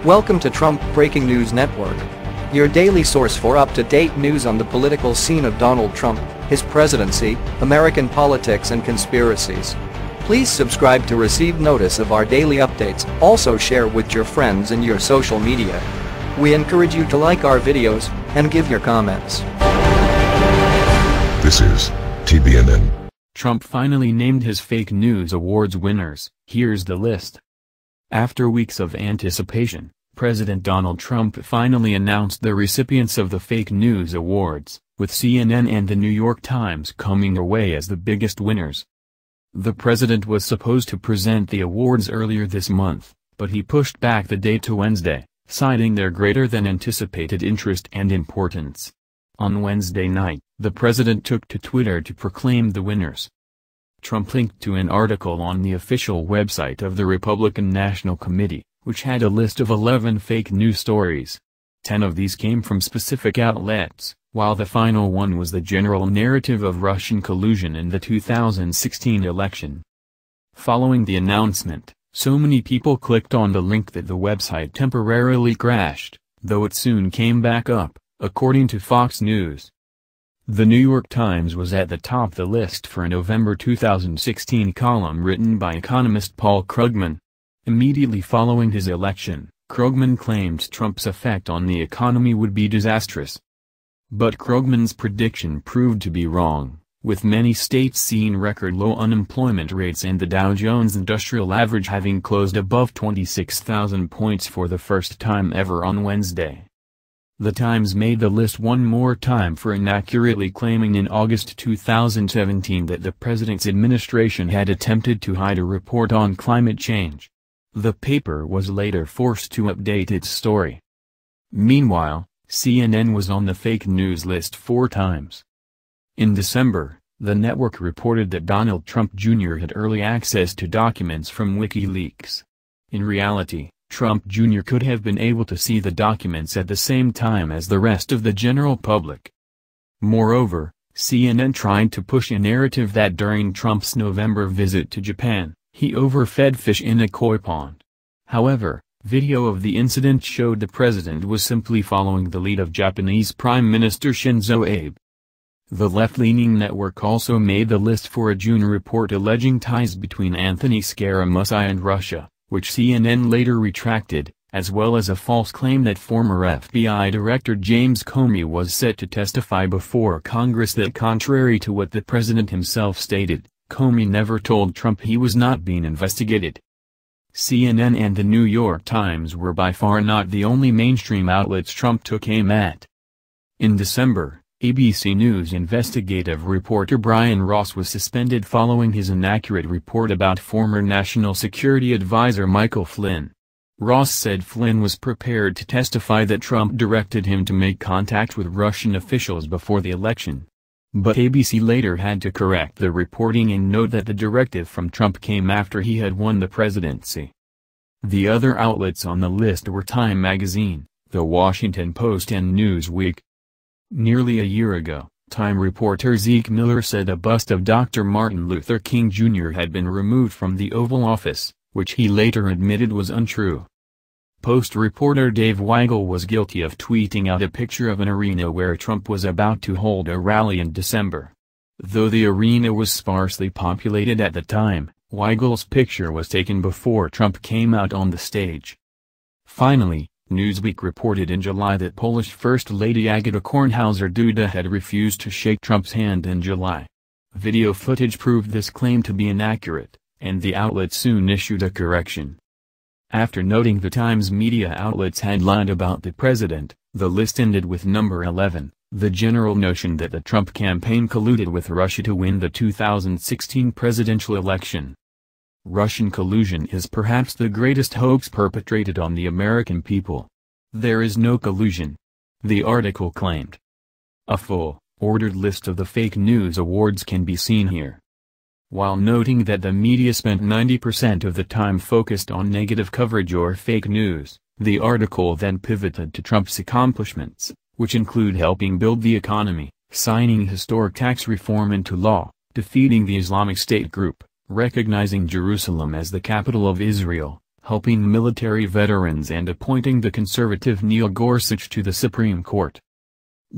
Welcome to Trump Breaking News Network, your daily source for up-to-date news on the political scene of Donald Trump, his presidency, American politics and conspiracies. Please subscribe to receive notice of our daily updates. Also share with your friends and your social media. We encourage you to like our videos and give your comments. This is TBNN. Trump finally named his fake news awards winners. Here's the list. After weeks of anticipation, President Donald Trump finally announced the recipients of the fake news awards, with CNN and the New York Times coming away as the biggest winners. The president was supposed to present the awards earlier this month, but he pushed back the date to Wednesday, citing their greater than anticipated interest and importance. On Wednesday night, the president took to Twitter to proclaim the winners. Trump linked to an article on the official website of the Republican National Committee, which had a list of 11 fake news stories. 10 of these came from specific outlets, while the final one was the general narrative of Russian collusion in the 2016 election. Following the announcement, so many people clicked on the link that the website temporarily crashed, though it soon came back up, according to Fox News. The New York Times was at the top of the list for a November 2016 column written by economist Paul Krugman. Immediately following his election, Krugman claimed Trump's effect on the economy would be disastrous. But Krugman's prediction proved to be wrong, with many states seeing record low unemployment rates and the Dow Jones Industrial Average having closed above 26,000 points for the first time ever on Wednesday. The Times made the list one more time for inaccurately claiming in August 2017 that the president's administration had attempted to hide a report on climate change. The paper was later forced to update its story. Meanwhile, CNN was on the fake news list 4 times. In December, the network reported that Donald Trump Jr. had early access to documents from WikiLeaks. In reality, Trump Jr. could have been able to see the documents at the same time as the rest of the general public. Moreover, CNN tried to push a narrative that during Trump's November visit to Japan, he overfed fish in a koi pond. However, video of the incident showed the president was simply following the lead of Japanese Prime Minister Shinzo Abe. The left-leaning network also made the list for a June report alleging ties between Anthony Scaramucci and Russia, which CNN later retracted, as well as a false claim that former FBI Director James Comey was set to testify before Congress that, contrary to what the president himself stated, Comey never told Trump he was not being investigated. CNN and the New York Times were by far not the only mainstream outlets Trump took aim at. In December, ABC News investigative reporter Brian Ross was suspended following his inaccurate report about former National Security Advisor Michael Flynn. Ross said Flynn was prepared to testify that Trump directed him to make contact with Russian officials before the election. But ABC later had to correct the reporting and note that the directive from Trump came after he had won the presidency. The other outlets on the list were Time magazine, The Washington Post and Newsweek. Nearly a year ago, Time reporter Zeke Miller said a bust of Dr. Martin Luther King Jr. had been removed from the Oval Office, which he later admitted was untrue. Post reporter Dave Weigel was guilty of tweeting out a picture of an arena where Trump was about to hold a rally in December. Though the arena was sparsely populated at the time, Weigel's picture was taken before Trump came out on the stage. Finally, Newsweek reported in July that Polish First Lady Agata Kornhauser-Duda had refused to shake Trump's hand in July. Video footage proved this claim to be inaccurate, and the outlet soon issued a correction. After noting the Times media outlets had lied about the president, the list ended with number 11, the general notion that the Trump campaign colluded with Russia to win the 2016 presidential election. Russian collusion is perhaps the greatest hoax perpetrated on the American people. There is no collusion, the article claimed. A full, ordered list of the fake news awards can be seen here. While noting that the media spent 90% of the time focused on negative coverage or fake news, the article then pivoted to Trump's accomplishments, which include helping build the economy, signing historic tax reform into law, defeating the Islamic State group, recognizing Jerusalem as the capital of Israel, helping military veterans and appointing the conservative Neil Gorsuch to the Supreme Court.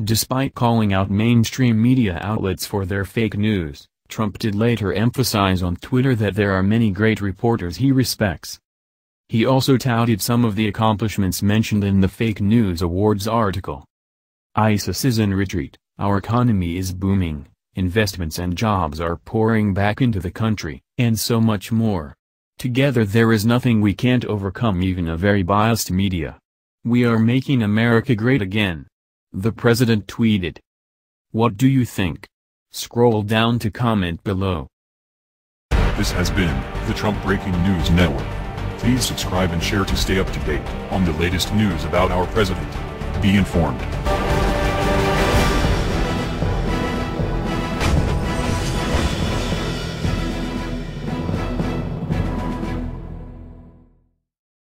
Despite calling out mainstream media outlets for their fake news, Trump did later emphasize on Twitter that there are many great reporters he respects. He also touted some of the accomplishments mentioned in the Fake News Awards article. ISIS is in retreat, our economy is booming, investments and jobs are pouring back into the country, and so much more. Together there is nothing we can't overcome, even a very biased media. We are making America great again. The president tweeted. What do you think? Scroll down to comment below. This has been the Trump Breaking News Network. Please subscribe and share to stay up to date on the latest news about our president. Be informed.